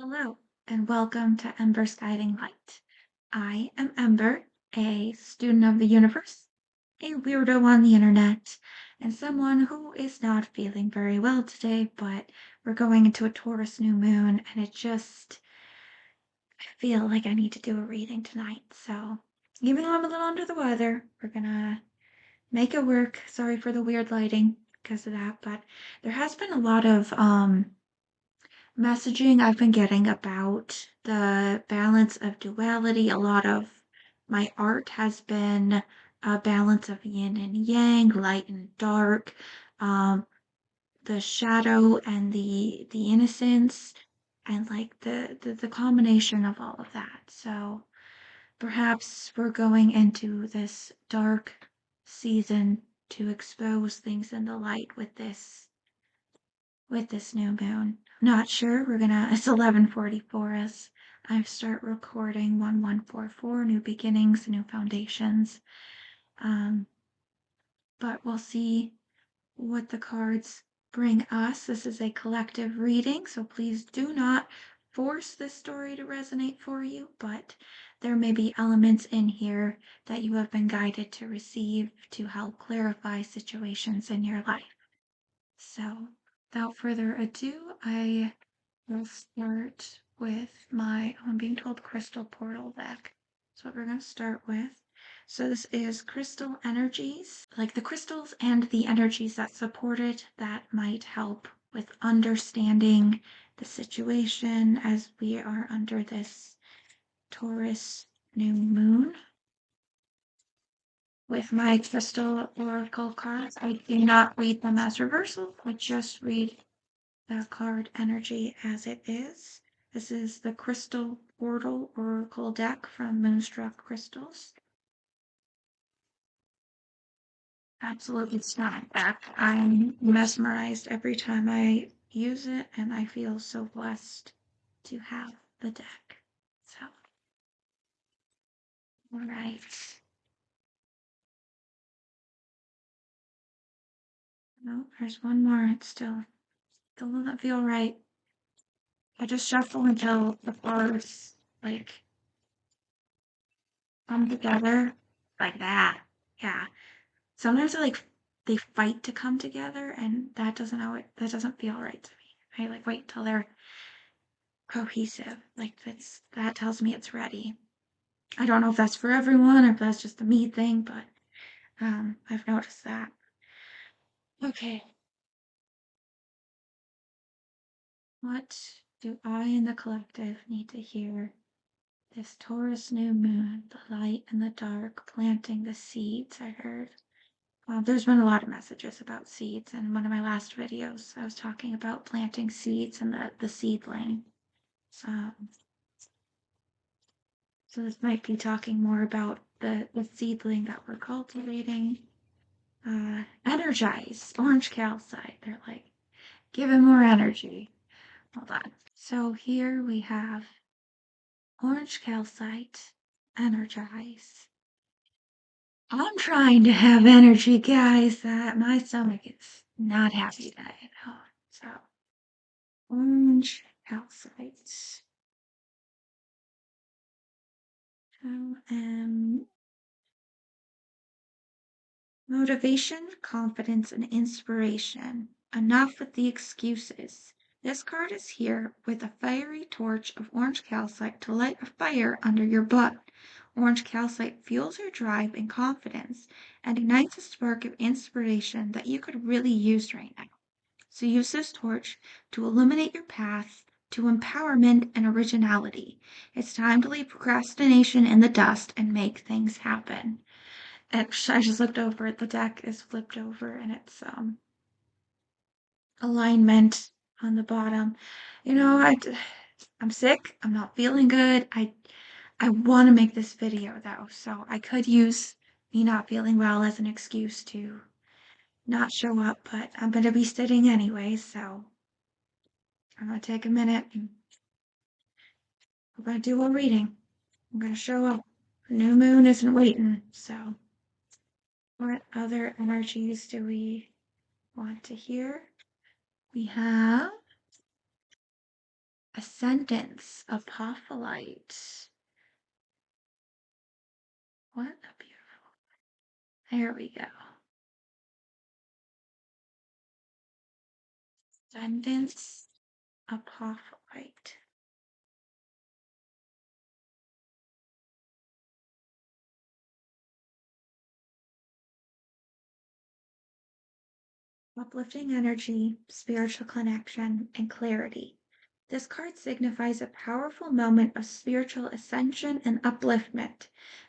Hello, and welcome to Ember's Guiding Light. I am Ember, a student of the universe, a weirdo on the internet, and someone who is not feeling very well today, but we're going into a Taurus New Moon, and I feel like I need to do a reading tonight. So, even though I'm a little under the weather, we're gonna make it work. Sorry for the weird lighting because of that, but there has been a lot of messaging I've been getting about the balance of duality. A lot of my art has been a balance of yin and yang, light and dark, um, the shadow and the innocence, and like the combination of all of that. So perhaps we're going into this dark season to expose things in the light with this new moon. Not sure. It's 11:44 as I start recording 1144 new beginnings, new foundations. Um, but we'll see what the cards bring us. This is a collective reading, so please do not force this story to resonate for you, but there may be elements in here that you have been guided to receive to help clarify situations in your life. So, without further ado, I will start with I'm being told crystal portal deck. That's what we're going to start with. So this is crystal energies, like the crystals and the energies that support it that might help with understanding the situation as we are under this Taurus new moon. With my crystal oracle cards, I do not read them as reversal. I just read the card energy as it is. This is the Crystal Portal Oracle deck from Moonstruck Crystals. Absolutely stunning deck. I'm mesmerized every time I use it, and I feel so blessed to have the deck. So, all right. No, there's one more. It still doesn't feel right. I just shuffle until the cards like come together like that. Yeah. Sometimes they fight to come together, and that doesn't feel right to me. I like wait till they're cohesive. Like that tells me it's ready. I don't know if that's for everyone or if that's just a me thing, but I've noticed that. Okay, what do I and the collective need to hear this Taurus new moon, the light and the dark, planting the seeds? I heard. There's been a lot of messages about seeds. In one of my last videos, I was talking about planting seeds and the seedling. Um, so this might be talking more about the seedling that we're cultivating. Energize, orange calcite. They're like, give it more energy. Hold on. So here we have orange calcite, energize. I'm trying to have energy, guys. My stomach is not happy today. No. So orange calcite. Motivation, confidence, and inspiration. Enough with the excuses. This card is here with a fiery torch of orange calcite to light a fire under your butt. Orange calcite fuels your drive and confidence and ignites a spark of inspiration that you could really use right now. So use this torch to illuminate your path to empowerment and originality. It's time to leave procrastination in the dust and make things happen. And I just looked over it. The deck is flipped over and it's alignment on the bottom. You know, I'm sick. I'm not feeling good. I want to make this video though, so I could use me not feeling well as an excuse to not show up, but I'm going to be sitting anyway, so I'm going to take a minute and we're going to do a reading. I'm going to show up. The new moon isn't waiting, so what other energies do we want to hear? We have Ascendance, apophyllite. What a beautiful. There we go. Ascendance, apophyllite. Uplifting energy, spiritual connection, and clarity. This card signifies a powerful moment of spiritual ascension and upliftment.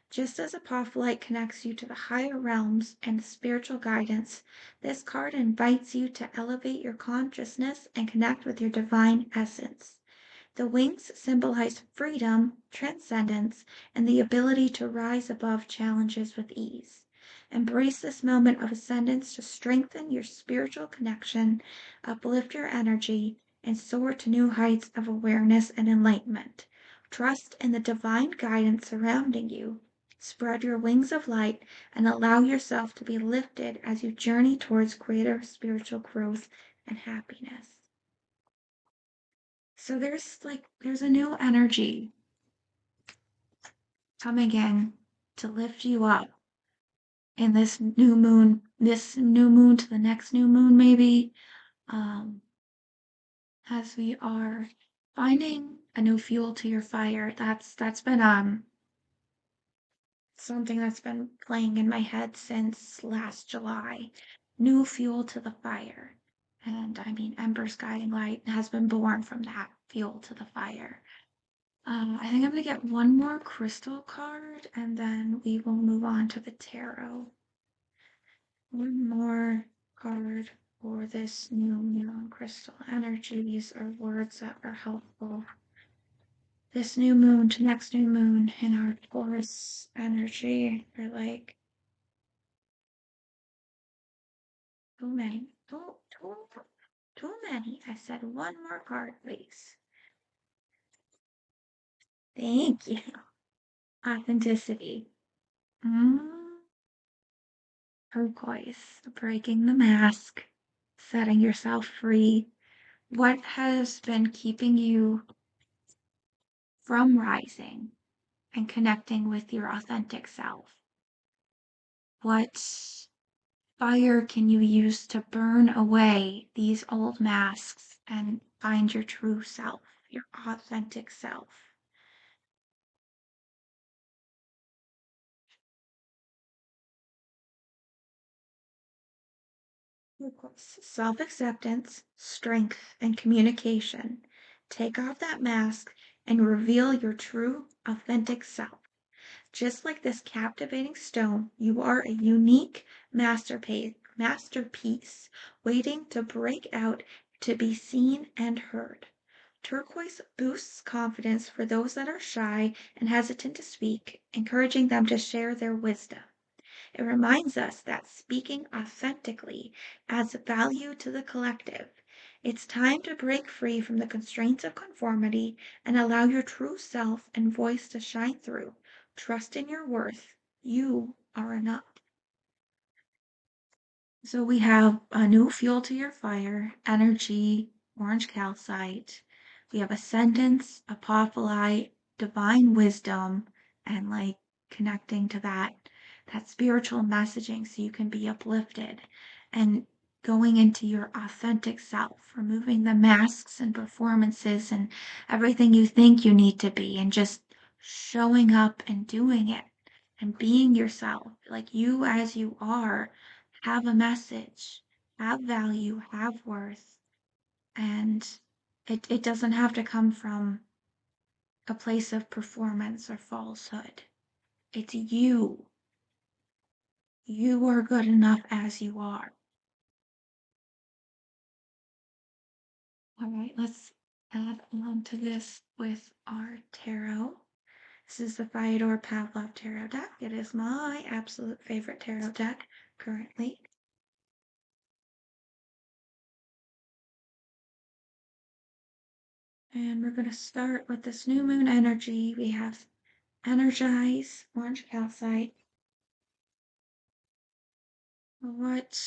Just as Apophyllite connects you to the higher realms and spiritual guidance, this card invites you to elevate your consciousness and connect with your divine essence. The wings symbolize freedom, transcendence, and the ability to rise above challenges with ease. Embrace this moment of ascendance to strengthen your spiritual connection, uplift your energy, and soar to new heights of awareness and enlightenment. Trust in the divine guidance surrounding you. Spread your wings of light and allow yourself to be lifted as you journey towards greater spiritual growth and happiness. So there's a new energy coming in to lift you up in this new moon to the next new moon, maybe, um, as we are finding a new fuel to your fire. That's been something that's been playing in my head since last July. New fuel to the fire. And I mean, Ember's guiding light has been born from that fuel to the fire. I think I'm gonna get one more crystal card and then we will move on to the tarot. One more card for this new neon crystal energies or words that are helpful. This new moon to next new moon in our Taurus energy are like too many. Too many. I said one more card, please. Thank you. Authenticity. Turquoise, breaking the mask, setting yourself free. What has been keeping you from rising and connecting with your authentic self? What fire can you use to burn away these old masks and find your true self, your authentic self? Self acceptance, strength, and communication. Take off that mask and reveal your true, authentic self. Just like this captivating stone, you are a unique masterpiece waiting to break out to be seen and heard. Turquoise boosts confidence for those that are shy and hesitant to speak, encouraging them to share their wisdom. It reminds us that speaking authentically adds value to the collective. It's time to break free from the constraints of conformity and allow your true self and voice to shine through. Trust in your worth. You are enough. So we have a new fuel to your fire, energy, orange calcite. We have ascendance, apophyllite, divine wisdom, and like connecting to that spiritual messaging so you can be uplifted and going into your authentic self, removing the masks and performances and everything you think you need to be and just showing up and doing it and being yourself, like you as you are, have a message, have value, have worth, and it doesn't have to come from a place of performance or falsehood. It's you. You are good enough as you are. All right, let's add on to this with our tarot. This is the Fyodor Pavlov tarot deck. It is my absolute favorite tarot deck currently. And we're going to start with this new moon energy. We have energize, orange calcite. What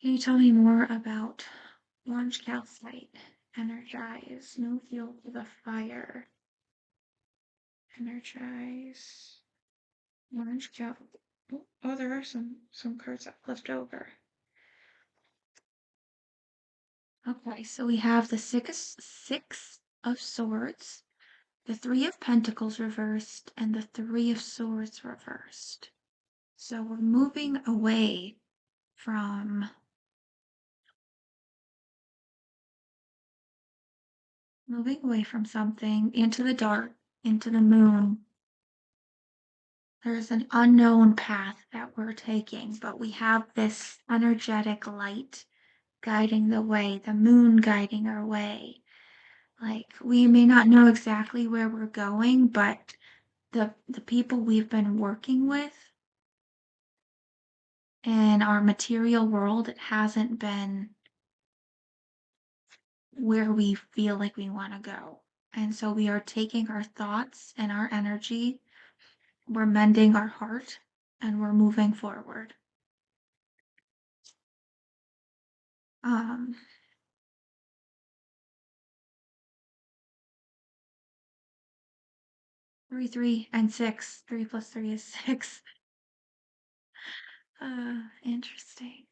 can you tell me more about Orange calcite. Energize. New fuel to the fire. Energize. Orange cal. Oh, there are some cards left over. Okay, so we have the six of swords, the three of pentacles reversed, and the three of swords reversed. So we're from moving away from something into the dark, into the moon. There's an unknown path that we're taking, but we have this energetic light guiding the way, the moon guiding our way. Like, we may not know exactly where we're going, but the people we've been working with in our material world, it hasn't been where we feel like we want to go. And so we are taking our thoughts and our energy, we're mending our heart, and we're moving forward. Um, 3, 3, and 6. 3 plus 3 is 6. Interesting.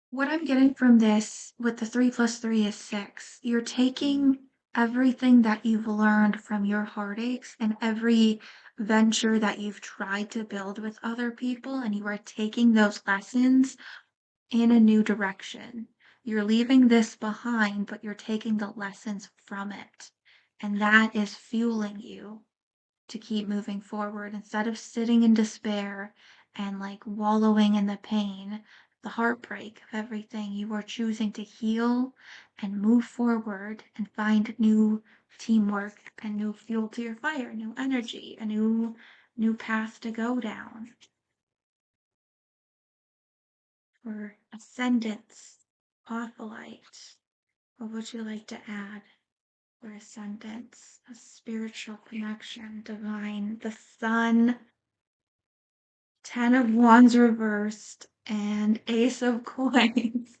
What I'm getting from this with the 3 plus 3 is 6. You're taking everything that you've learned from your heartaches and every venture that you've tried to build with other people, and you are taking those lessons in a new direction. You're leaving this behind, but you're taking the lessons from it. And that is fueling you to keep moving forward instead of sitting in despair and like wallowing in the pain, the heartbreak of everything. You are choosing to heal and move forward and find new teamwork and new fuel to your fire, new energy, a new path to go down. For ascendance, Ophiolite, what would you like to add for ascendance? A spiritual connection, divine, the sun, 10 of Wands reversed, and Ace of Coins.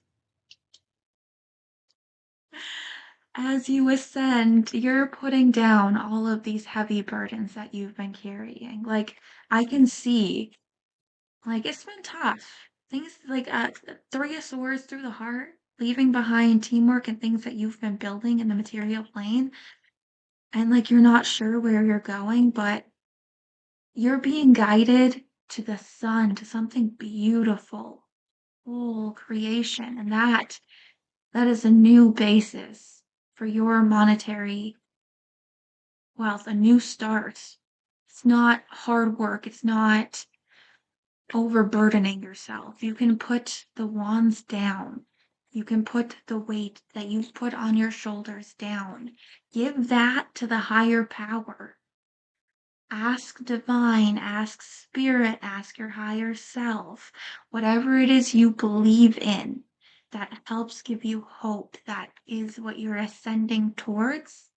As you ascend, you're putting down all of these heavy burdens that you've been carrying. Like, I can see, like, it's been tough. Things like 3 of Swords through the heart, leaving behind teamwork and things that you've been building in the material plane. And like, you're not sure where you're going, but you're being guided to the sun, to something beautiful, whole creation. And that is a new basis for your monetary wealth, a new start. It's not hard work. It's not overburdening yourself. You can put the wands down. You can put the weight that you've put on your shoulders down. Give that to the higher power. Ask divine, ask spirit, ask your higher self, whatever it is you believe in that helps give you hope, that is what you're ascending towards.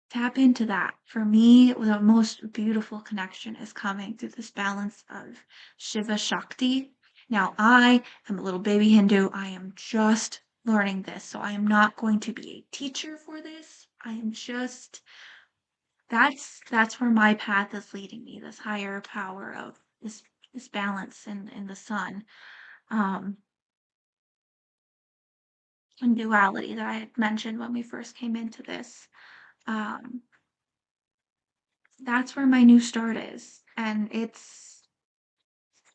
Tap into that. For me, the most beautiful connection is coming through this balance of Shiva Shakti. Now, I am a little baby Hindu. I am just learning this, so I am not going to be a teacher for this. I am just that's where my path is leading me, this higher power of this balance in the sun, um, and duality that I had mentioned when we first came into this. Um, that's where my new start is, and it's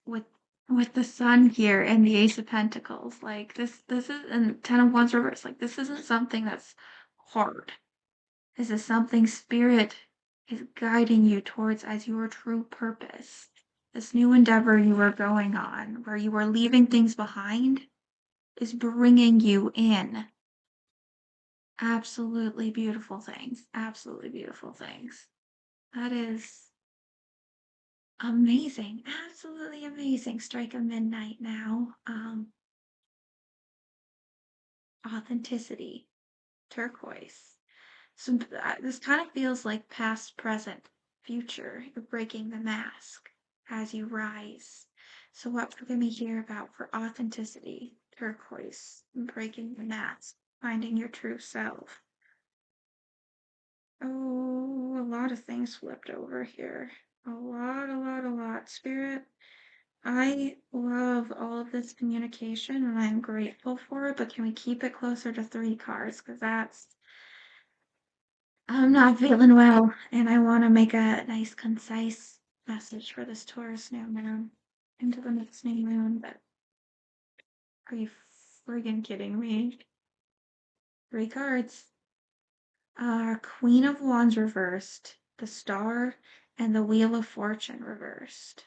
with the sun here and the Ace of Pentacles. Like this is and Ten of Wands reverse. Like, this isn't something that's hard. This is something spirit is guiding you towards as your true purpose. This new endeavor you are going on, where you are leaving things behind, is bringing you in. Absolutely beautiful things. Absolutely beautiful things. That is amazing. Absolutely amazing. Strike of midnight now. Authenticity. Turquoise. So this kind of feels like past, present, future. You're breaking the mask. as you rise. So what we're going to hear about for authenticity, turquoise, breaking the mask, finding your true self. Oh, a lot of things flipped over here. A lot. Spirit, I love all of this communication and I'm grateful for it, but can we keep it closer to 3 cards? Because I'm not feeling well and I want to make a nice, concise message for this Taurus new moon into the next new moon. But are you friggin' kidding me? 3 cards. Queen of Wands reversed, the Star, and the Wheel of Fortune reversed.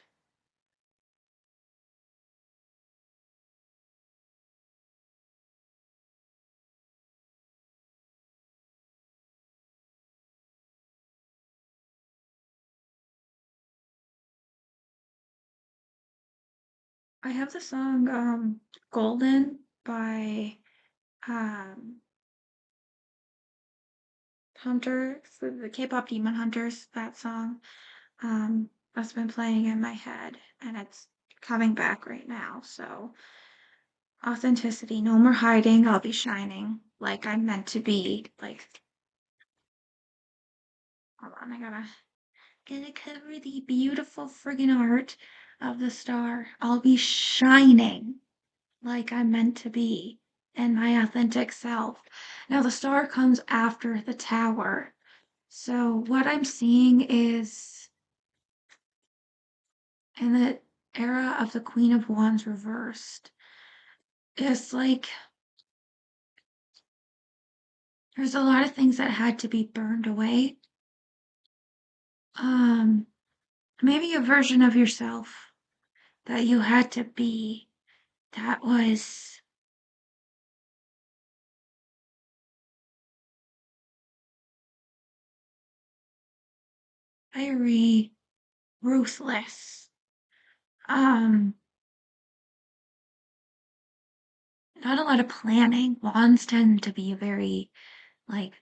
I have the song Golden by um Hunter, the K-pop Demon Hunters, that song. That's been playing in my head and it's coming back right now. So authenticity, no more hiding, I'll be shining like I'm meant to be. Like, hold on, I gotta cover the beautiful friggin' art of the star. I'll be shining like I'm meant to be in my authentic self. Now the star comes after the tower. So what I'm seeing is in the era of the Queen of Wands reversed, it's like there's a lot of things that had to be burned away. Um, Maybe a version of yourself that you had to be that was very ruthless. Um, Not a lot of planning. Wands tend to be very like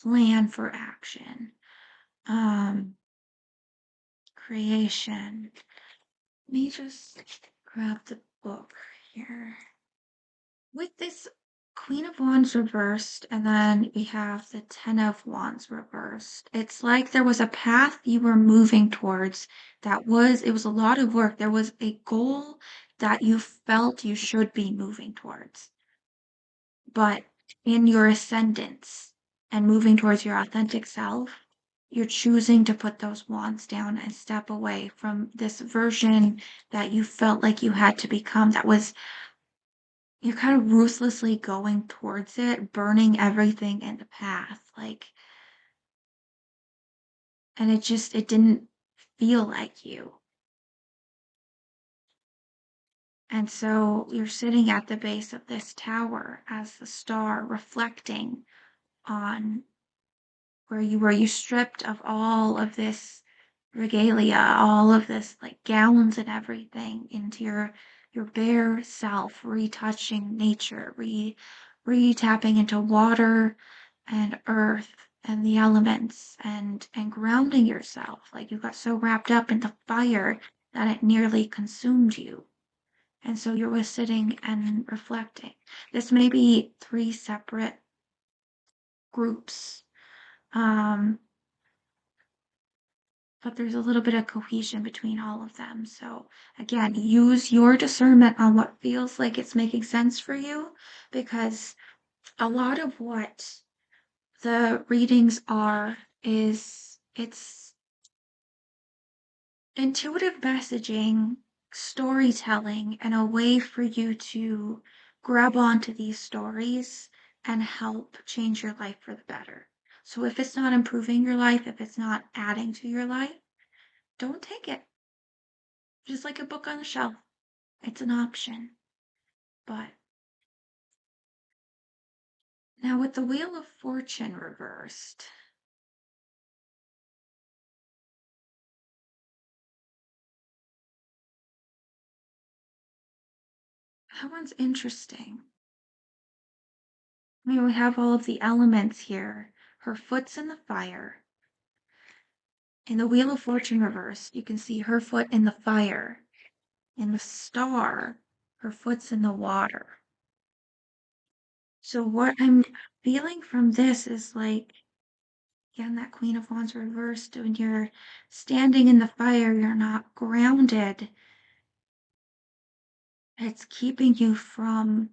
plan for action. Um, Creation. Let me just grab the book here. With this Queen of Wands reversed, and then we have the Ten of Wands reversed. It's like there was a path you were moving towards it was a lot of work. There was a goal that you felt you should be moving towards. But in your ascendance and moving towards your authentic self, you're choosing to put those wands down and step away from this version that you felt like you had to become you're kind of ruthlessly going towards it, burning everything in the path, like, and it didn't feel like you. And so you're sitting at the base of this tower as the star reflecting on where you stripped of all of this regalia, all of this like gowns and everything into your bare self, retouching nature, re-tapping into water and earth and the elements and grounding yourself. Like you got so wrapped up in the fire that it nearly consumed you. And so you were sitting and reflecting. This may be 3 separate groups. Um, but there's a little bit of cohesion between all of them. So again, use your discernment on what feels like it's making sense for you, because a lot of what the readings are is it's intuitive messaging, storytelling, and a way for you to grab onto these stories and help change your life for the better. So if it's not improving your life, if it's not adding to your life, don't take it. Just like a book on the shelf. It's an option. But now with the Wheel of Fortune reversed, that one's interesting. I mean, we have all of the elements here. Her foot's in the fire. In the Wheel of Fortune reverse, you can see her foot in the fire. In the star, her foot's in the water. So what I'm feeling from this is like, again, that Queen of Wands reversed, when you're standing in the fire, you're not grounded. It's keeping you from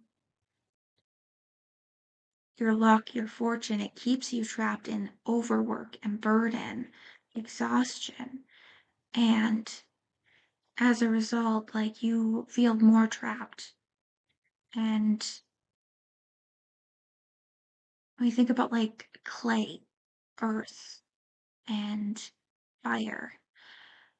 your luck, your fortune. It keeps you trapped in overwork and burden, exhaustion. And as a result, like you feel more trapped. And when you think about like clay, earth, and fire,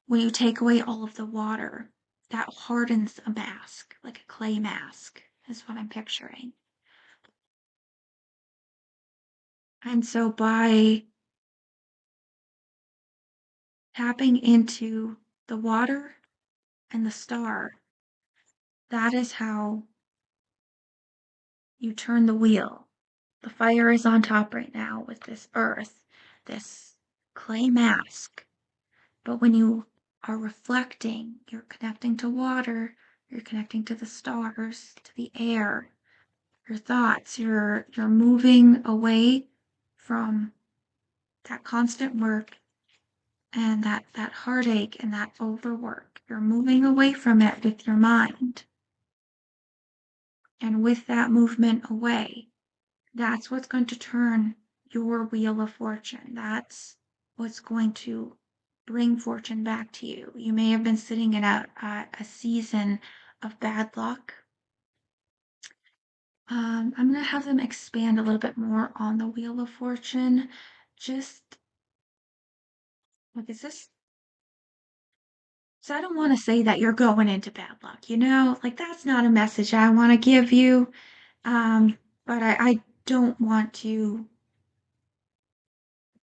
when you take away all of the water, that hardens a mask, like a clay mask, is what I'm picturing. And so by tapping into the water and the star, that is how you turn the wheel. The fire is on top right now with this earth, this clay mask. But when you are reflecting, you're connecting to water, you're connecting to the stars, to the air, your thoughts, you're moving away from that constant work and that heartache and that overwork. You're moving away from it with your mind. And with that movement away, that's what's going to turn your wheel of fortune. That's what's going to bring fortune back to you. You may have been sitting in a season of bad luck. I'm going to have them expand a little bit more on the wheel of fortune. Just, what is this? So I don't want to say that you're going into bad luck, like that's not a message I want to give you. But I don't want to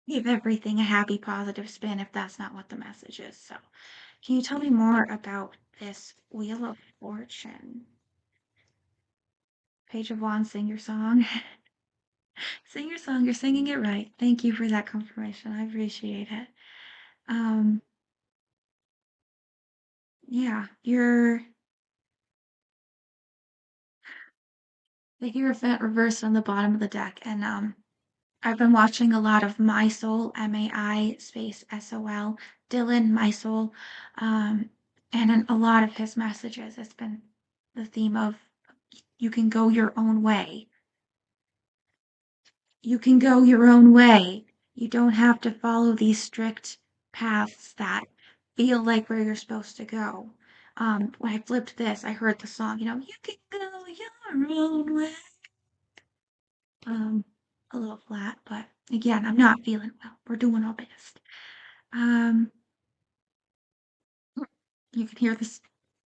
give everything a happy, positive spin if that's not what the message is. So, can you tell me more about this Wheel of Fortune? Page of Wands, sing your song. Sing your song. You're singing it right. Thank you for that confirmation. I appreciate it. Um, yeah, you're the Hierophant reversed on the bottom of the deck, and I've been watching a lot of My Soul, MAI space SOL, Dylan My Soul, and in a lot of his messages, it's been the theme of you can go your own way. You can go your own way. You don't have to follow these strict paths that feel like where you're supposed to go. When I flipped this, I heard the song, you can go your own way. Um, a little flat, but again, I'm not feeling well. We're doing our best. Um, you can hear this.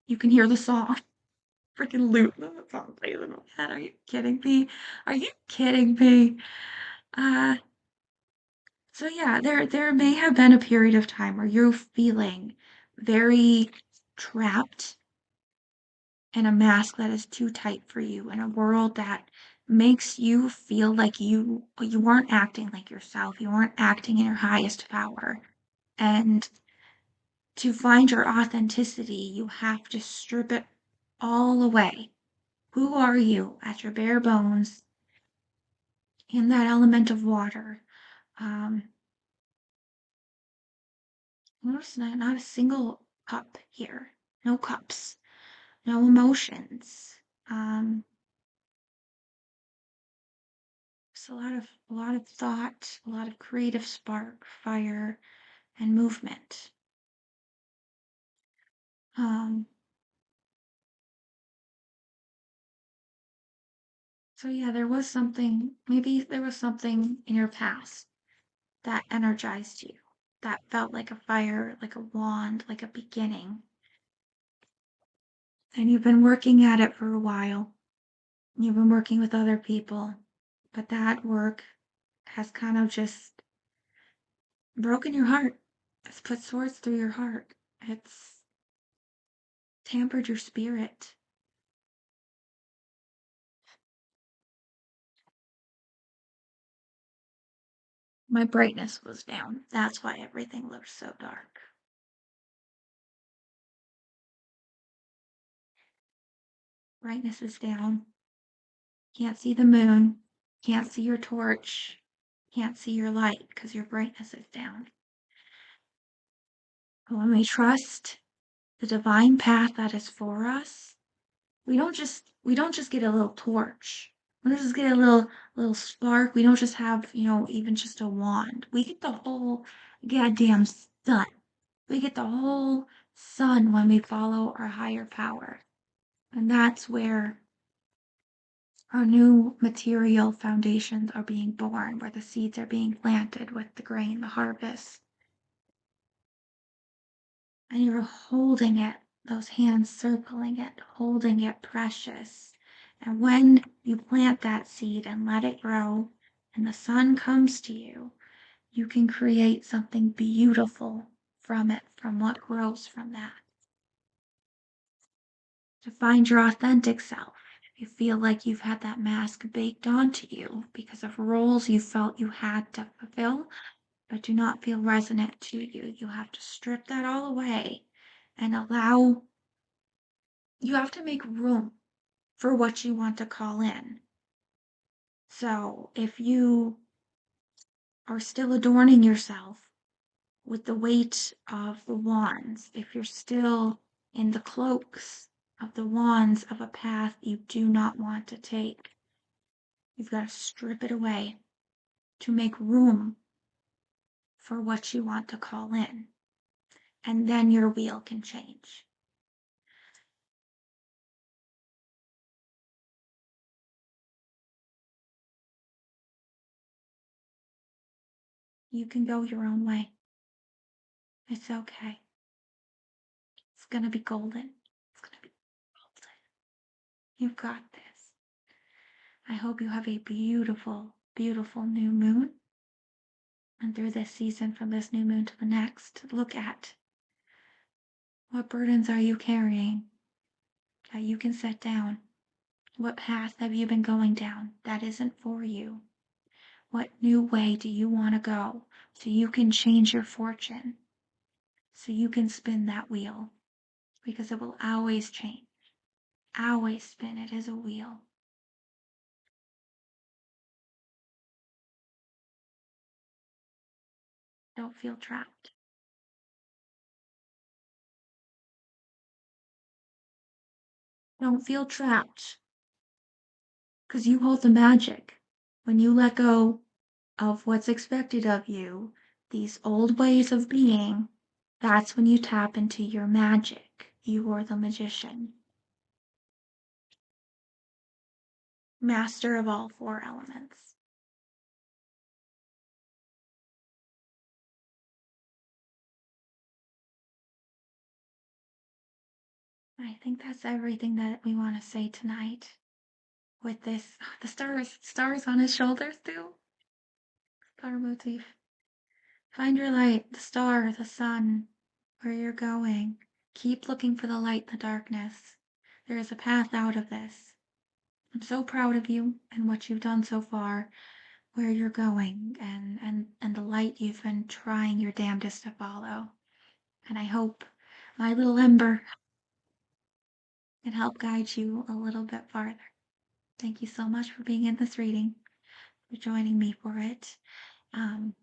You can hear the song. Freaking loop. The song plays in my head. Are you kidding me? Are you kidding me? Uh, so yeah, there may have been a period of time where you're feeling very trapped in a mask that is too tight for you, in a world that makes you feel like you aren't acting like yourself. You aren't acting in your highest power. And to find your authenticity, you have to strip it all away. Who are you at your bare bones in that element of water? Um, Notice not a single cup here. No cups. No emotions. Just a lot of thought, a lot of creative spark, fire, and movement. Um, so yeah, maybe there was something in your past that energized you, that felt like a fire, like a wand, like a beginning. And you've been working at it for a while. You've been working with other people, but that work has kind of just broken your heart. It's put swords through your heart. It's tampered your spirit. My brightness was down. That's why everything looked so dark. Brightness is down. Can't see the moon. Can't see your torch. Can't see your light because your brightness is down. But when we trust the divine path that is for us, we don't just get a little torch. We don't just get a little spark. We don't just have, even just a wand. We get the whole goddamn sun. We get the whole sun when we follow our higher power. And that's where our new material foundations are being born, where the seeds are being planted with the grain, the harvest. And you're holding it, those hands circling it, holding it precious. And when you plant that seed and let it grow, and the sun comes to you, you can create something beautiful from it, from what grows from that. To find your authentic self. If you feel like you've had that mask baked onto you because of roles you felt you had to fulfill, but do not feel resonant to you, you have to strip that all away and you have to make room for what you want to call in. So if you are still adorning yourself with the weight of the wands, if you're still in the cloaks of the wands of a path you do not want to take, you've got to strip it away to make room for what you want to call in. And then your wheel can change. You can go your own way. It's okay. It's going to be golden. It's going to be golden. You've got this. I hope you have a beautiful, beautiful new moon. And through this season, from this new moon to the next, look at what burdens are you carrying that you can set down? What path have you been going down that isn't for you? What new way do you want to go so you can change your fortune? So you can spin that wheel, because it will always change, always spin. It is a wheel. Don't feel trapped. Don't feel trapped, because you hold the magic. When you let go of what's expected of you, these old ways of being, that's when you tap into your magic. You are the magician, master of all four elements. I think that's everything that we want to say tonight. With this, the stars on his shoulders too. Star motif. Find your light, the star, the sun, where you're going. Keep looking for the light in the darkness. There is a path out of this. I'm so proud of you and what you've done so far, where you're going, and the light you've been trying your damnedest to follow. And I hope my little Ember can help guide you a little bit farther. Thank you so much for being in this reading, for joining me for it. Um,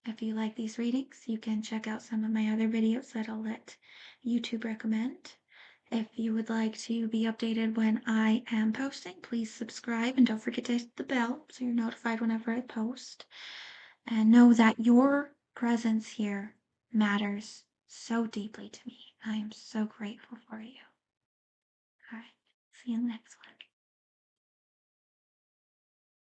if you like these readings, you can check out some of my other videos that I'll let YouTube recommend. If you would like to be updated when I am posting, please subscribe and don't forget to hit the bell so you're notified whenever I post. And know that your presence here matters so deeply to me. I am so grateful for you. All right, see you in the next one.